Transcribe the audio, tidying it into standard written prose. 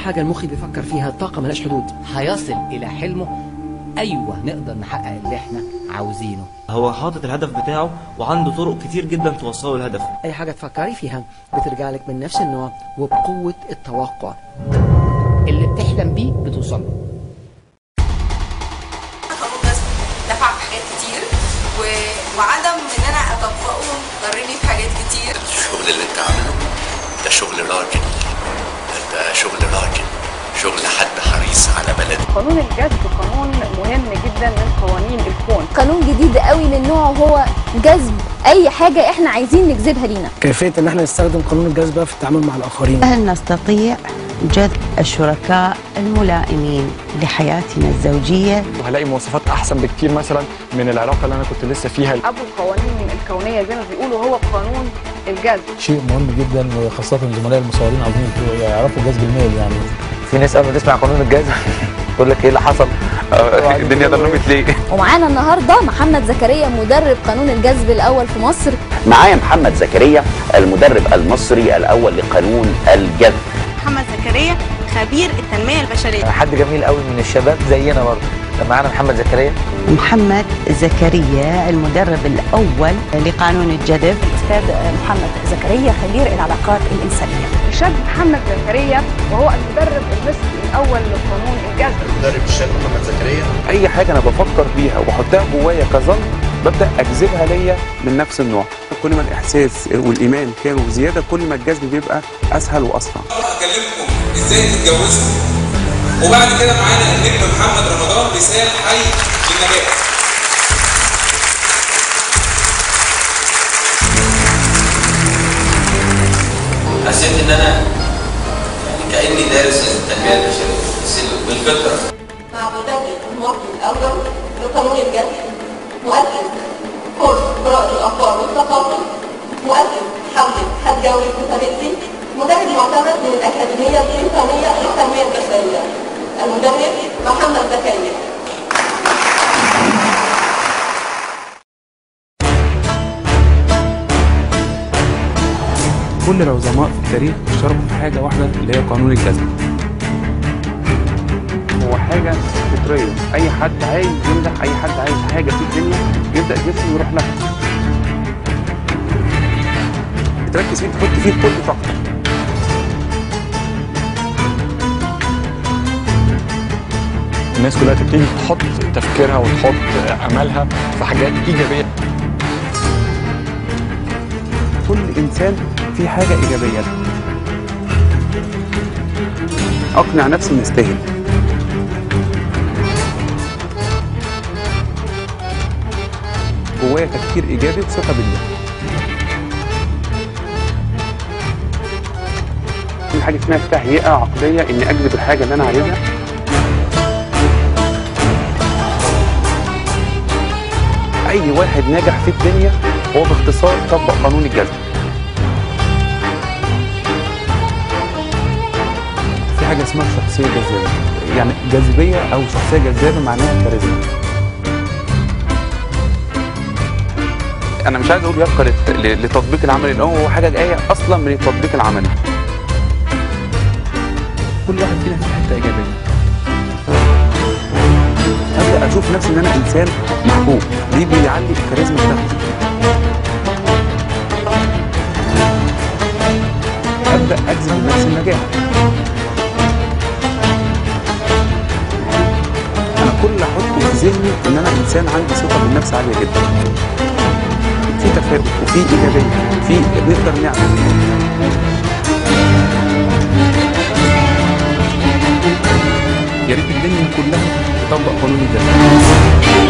حاجة المخ بيفكر فيها، الطاقة ملهاش حدود. هيصل إلى حلمه. أيوة نقدر نحقق اللي احنا عاوزينه. هو حاطط الهدف بتاعه وعنده طرق كتير جدا توصله للهدف. أي حاجة تفكري فيها بترجع لك من نفس النوع وبقوة التوقع. اللي بتحلم بيه بتوصل له. دفع في حاجات كتير وعدم ان انا اطبقه ضرني في حاجات كتير. الشغل اللي انت عامله ده شغل راجل، ده شغل راجل، شغل حد حريص على بلده. قانون الجذب قانون مهم جدا من قوانين الكون. قانون جديد قوي من نوعه هو جذب اي حاجه احنا عايزين نجذبها لينا. كيفيه ان احنا نستخدم قانون الجذب في التعامل مع الاخرين. هل نستطيع جذب الشركاء الملائمين لحياتنا الزوجيه؟ وهلاقي مواصفات احسن بكتير مثلا من العلاقه اللي انا كنت لسه فيها. ابو القوانين الكونيه زي ما بيقولوا هو قانون الجذب. شيء مهم جدا، وخاصه الزملاء المصورين عاوزين يعرفوا جذب المال. يعني في ناس قبل ما تسمع قانون الجذب تقول لك ايه اللي حصل؟ الدنيا ضلمت ليه؟ ومعانا النهارده محمد زكريا مدرب قانون الجذب الاول في مصر. معايا محمد زكريا المدرب المصري الاول لقانون الجذب. محمد زكريا خبير التنميه البشريه. حد جميل قوي من الشباب زينا برضه. معانا محمد زكريا. محمد زكريا المدرب الاول لقانون الجذب. الاستاذ محمد زكريا خبير العلاقات الانسانيه. الشاب محمد زكريا وهو المدرب المصري الاول لقانون الجذب. المدرب الشاب محمد زكريا. اي حاجه انا بفكر فيها وبحطها جوايا كظن ببدا اجذبها ليا من نفس النوع. كل ما الاحساس والايمان كانوا زياده كل ما الجذب بيبقى اسهل واسرع. هكلمكم ازاي تتجوزوا، وبعد كده معانا النجم محمد رمضان مثال حي للنجاح. حسيت ان انا كاني دارس التنميه البشريه بالفطره. مع مدرب المصري الاول لقانون الجذب، مؤسس كورس قراءه الافكار والثقافه، مؤسس حمله هتجوز بطريقتي، مدرب معتمد من الاكاديميه البريطانيه للتنميه البشريه. المدرب محمد زكريا. كل العظماء في التاريخ اشتركوا في حاجه واحده اللي هي قانون الجذب. هو حاجه فطريه، اي حد عايز ينجح، اي حد عايز حاجه في الدنيا يبدا جسمه ويروح لها. تركز فيه، تحط فيه كل طاقتك. الناس كلها تبتدي تحط تفكيرها وتحط امالها في حاجات ايجابيه. كل انسان في حاجه ايجابيه. اقنع نفسي اني استاهل. جوايا تفكير ايجابي وثقه بالله. في حاجه اسمها تهيئه عقليه اني اجذب الحاجه اللي انا عايزها. اي واحد ناجح في الدنيا هو باختصار طبق قانون الجذب. في حاجه اسمها شخصيه جذابه، يعني جاذبيه او شخصيه جذابه معناها كاريزما. انا مش عايز اقول يبقى لتطبيق العملي، لان هو حاجه جايه اصلا من التطبيق العملي. كل واحد فينا في حته ايجابيه. ابدا اشوف نفسي ان انا انسان محبوب، دي بيعلي الكاريزما بتاعتي. ابدا اجذب لنفسي النجاح. انا كل اللي احطه في ذهني ان انا انسان عندي ثقه بالنفس عاليه جدا. في تفاؤل وفي ايجابيه، في نقدر نعمل. يا ريت الدنيا كلها تطبق قانون الجذب.